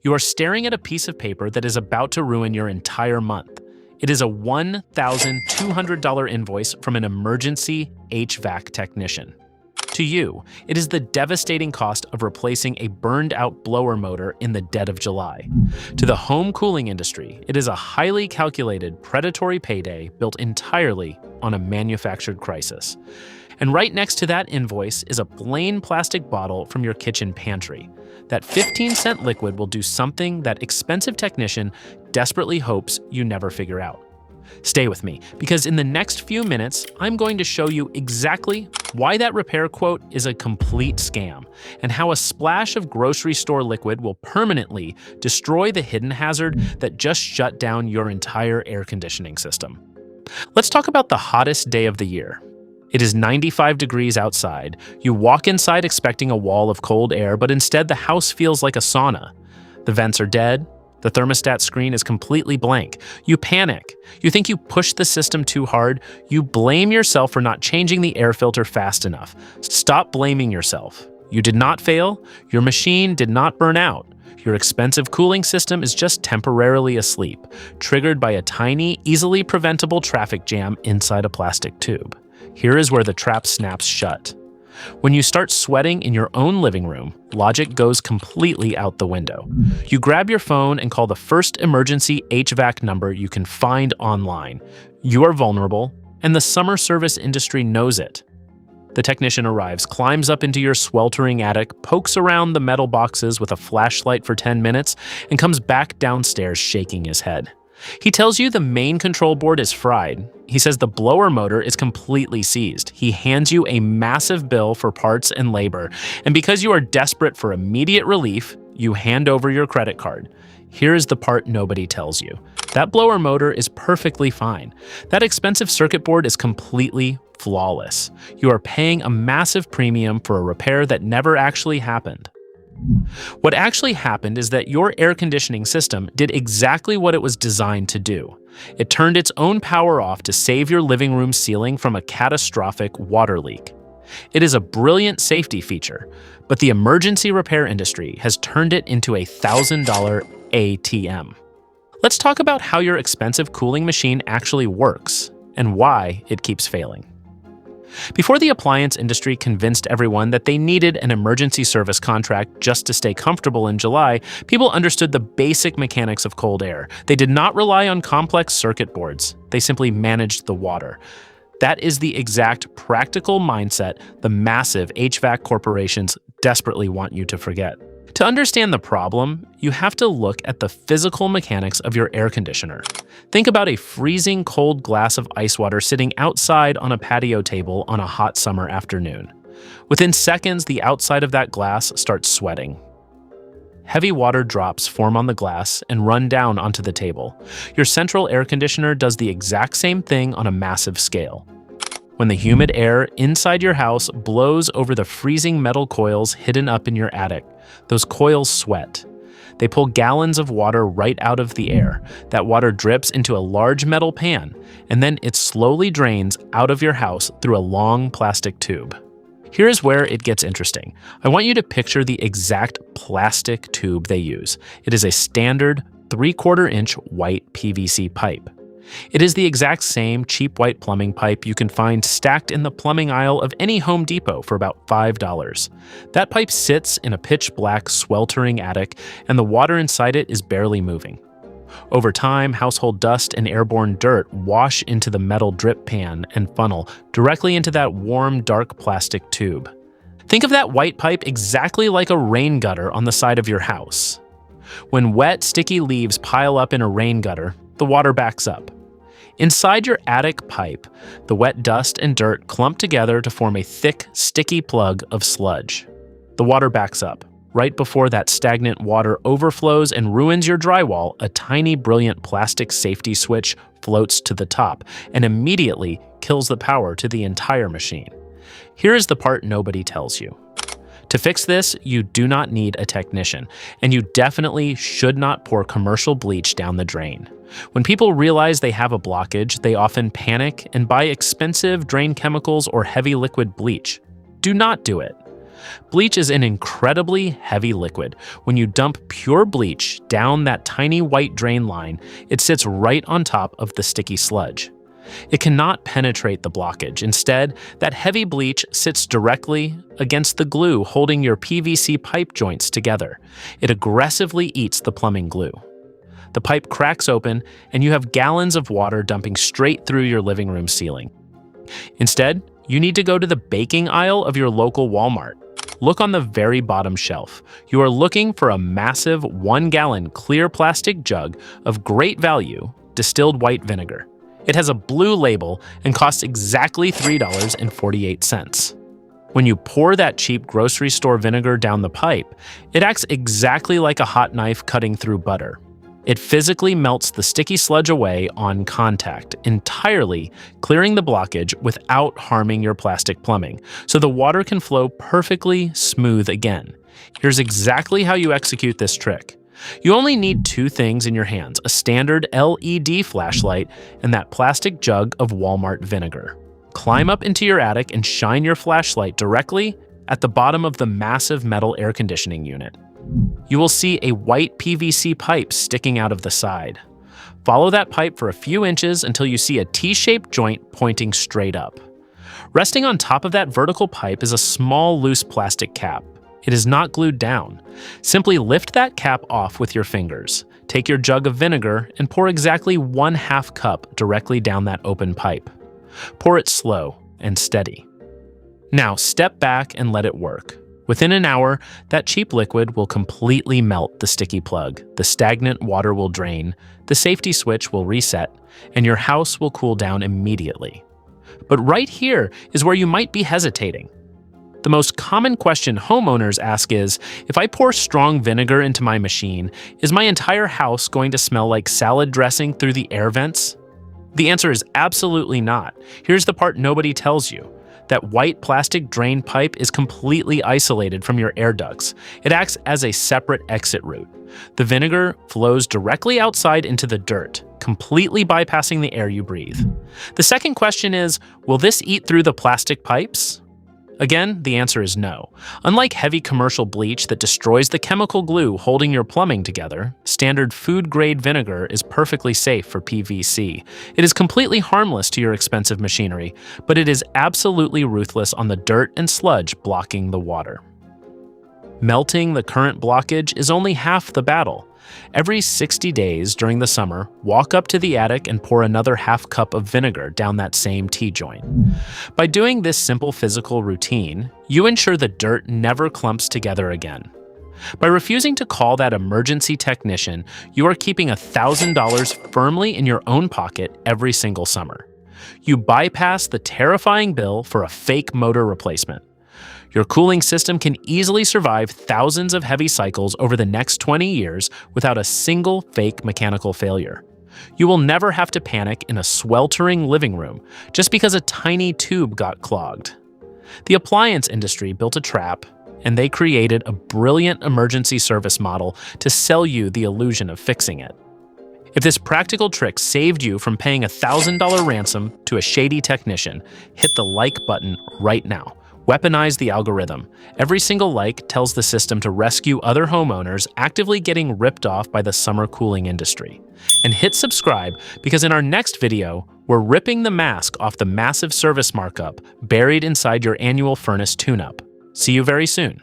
You are staring at a piece of paper that is about to ruin your entire month. It is a $1,200 invoice from an emergency HVAC technician. To you, it is the devastating cost of replacing a burned-out blower motor in the dead of July. To the home cooling industry, it is a highly calculated predatory payday built entirely on a manufactured crisis. And right next to that invoice is a plain plastic bottle from your kitchen pantry. That 15-cent liquid will do something that expensive technician desperately hopes you never figure out. Stay with me, because in the next few minutes, I'm going to show you exactly why that repair quote is a complete scam, and how a splash of grocery store liquid will permanently destroy the hidden hazard that just shut down your entire air conditioning system. Let's talk about the hottest day of the year. It is 95 degrees outside. You walk inside expecting a wall of cold air, but instead the house feels like a sauna. The vents are dead. The thermostat screen is completely blank. You panic. You think you pushed the system too hard. You blame yourself for not changing the air filter fast enough. Stop blaming yourself. You did not fail. Your machine did not burn out. Your expensive cooling system is just temporarily asleep, triggered by a tiny, easily preventable traffic jam inside a plastic tube. Here is where the trap snaps shut. When you start sweating in your own living room, logic goes completely out the window. You grab your phone and call the first emergency HVAC number you can find online. You are vulnerable, and the summer service industry knows it. The technician arrives, climbs up into your sweltering attic, pokes around the metal boxes with a flashlight for 10 minutes, and comes back downstairs shaking his head. He tells you the main control board is fried. He says the blower motor is completely seized. He hands you a massive bill for parts and labor, and because you are desperate for immediate relief, you hand over your credit card. Here is the part nobody tells you. That blower motor is perfectly fine. That expensive circuit board is completely flawless. You are paying a massive premium for a repair that never actually happened. What actually happened is that your air conditioning system did exactly what it was designed to do. It turned its own power off to save your living room ceiling from a catastrophic water leak. It is a brilliant safety feature, but the emergency repair industry has turned it into a $1,000 ATM. Let's talk about how your expensive cooling machine actually works and why it keeps failing. Before the appliance industry convinced everyone that they needed an emergency service contract just to stay comfortable in July, people understood the basic mechanics of cold air. They did not rely on complex circuit boards. They simply managed the water. That is the exact practical mindset the massive HVAC corporations desperately want you to forget. To understand the problem, you have to look at the physical mechanics of your air conditioner. Think about a freezing cold glass of ice water sitting outside on a patio table on a hot summer afternoon. Within seconds, the outside of that glass starts sweating. Heavy water drops form on the glass and run down onto the table. Your central air conditioner does the exact same thing on a massive scale. When the humid air inside your house blows over the freezing metal coils hidden up in your attic, those coils sweat. They pull gallons of water right out of the air. That water drips into a large metal pan, and then it slowly drains out of your house through a long plastic tube. Here is where it gets interesting. I want you to picture the exact plastic tube they use. It is a standard 3/4-inch white PVC pipe. It is the exact same cheap white plumbing pipe you can find stacked in the plumbing aisle of any Home Depot for about $5. That pipe sits in a pitch-black, sweltering attic, and the water inside it is barely moving. Over time, household dust and airborne dirt wash into the metal drip pan and funnel directly into that warm, dark plastic tube. Think of that white pipe exactly like a rain gutter on the side of your house. When wet, sticky leaves pile up in a rain gutter, the water backs up. Inside your attic pipe, the wet dust and dirt clump together to form a thick, sticky plug of sludge. The water backs up. Right before that stagnant water overflows and ruins your drywall, a tiny, brilliant plastic safety switch floats to the top and immediately kills the power to the entire machine. Here is the part nobody tells you. To fix this, you do not need a technician, and you definitely should not pour commercial bleach down the drain. When people realize they have a blockage, they often panic and buy expensive drain chemicals or heavy liquid bleach. Do not do it. Bleach is an incredibly heavy liquid. When you dump pure bleach down that tiny white drain line, it sits right on top of the sticky sludge. It cannot penetrate the blockage. Instead, that heavy bleach sits directly against the glue holding your PVC pipe joints together. It aggressively eats the plumbing glue. The pipe cracks open, and you have gallons of water dumping straight through your living room ceiling. Instead, you need to go to the baking aisle of your local Walmart. Look on the very bottom shelf. You are looking for a massive 1-gallon clear plastic jug of great value, distilled white vinegar. It has a blue label and costs exactly $3.48. When you pour that cheap grocery store vinegar down the pipe, it acts exactly like a hot knife cutting through butter. It physically melts the sticky sludge away on contact, entirely clearing the blockage without harming your plastic plumbing, so the water can flow perfectly smooth again. Here's exactly how you execute this trick. You only need 2 things in your hands: a standard LED flashlight and that plastic jug of Walmart vinegar. Climb up into your attic and shine your flashlight directly at the bottom of the massive metal air conditioning unit. You will see a white PVC pipe sticking out of the side. Follow that pipe for a few inches until you see a T-shaped joint pointing straight up. Resting on top of that vertical pipe is a small loose plastic cap. It is not glued down. Simply lift that cap off with your fingers. Take your jug of vinegar and pour exactly 1/2 cup directly down that open pipe. Pour it slow and steady. Now step back and let it work. Within an hour, that cheap liquid will completely melt the sticky plug, the stagnant water will drain, the safety switch will reset, and your house will cool down immediately. But right here is where you might be hesitating. The most common question homeowners ask is, if I pour strong vinegar into my machine, is my entire house going to smell like salad dressing through the air vents? The answer is absolutely not. Here's the part nobody tells you. That white plastic drain pipe is completely isolated from your air ducts. It acts as a separate exit route. The vinegar flows directly outside into the dirt, completely bypassing the air you breathe. The second question is, will this eat through the plastic pipes? Again, the answer is no. Unlike heavy commercial bleach that destroys the chemical glue holding your plumbing together, standard food-grade vinegar is perfectly safe for PVC. It is completely harmless to your expensive machinery, but it is absolutely ruthless on the dirt and sludge blocking the water. Melting the current blockage is only half the battle. Every 60 days during the summer, walk up to the attic and pour another 1/2 cup of vinegar down that same T-joint. By doing this simple physical routine, you ensure the dirt never clumps together again. By refusing to call that emergency technician, you are keeping $1,000 firmly in your own pocket every single summer. You bypass the terrifying bill for a fake motor replacement. Your cooling system can easily survive thousands of heavy cycles over the next 20 years without a single fake mechanical failure. You will never have to panic in a sweltering living room just because a tiny tube got clogged. The appliance industry built a trap, and they created a brilliant emergency service model to sell you the illusion of fixing it. If this practical trick saved you from paying a $1,000 ransom to a shady technician, hit the like button right now. Weaponize the algorithm. Every single like tells the system to rescue other homeowners actively getting ripped off by the summer cooling industry. And hit subscribe because in our next video, we're ripping the mask off the massive service markup buried inside your annual furnace tune-up. See you very soon.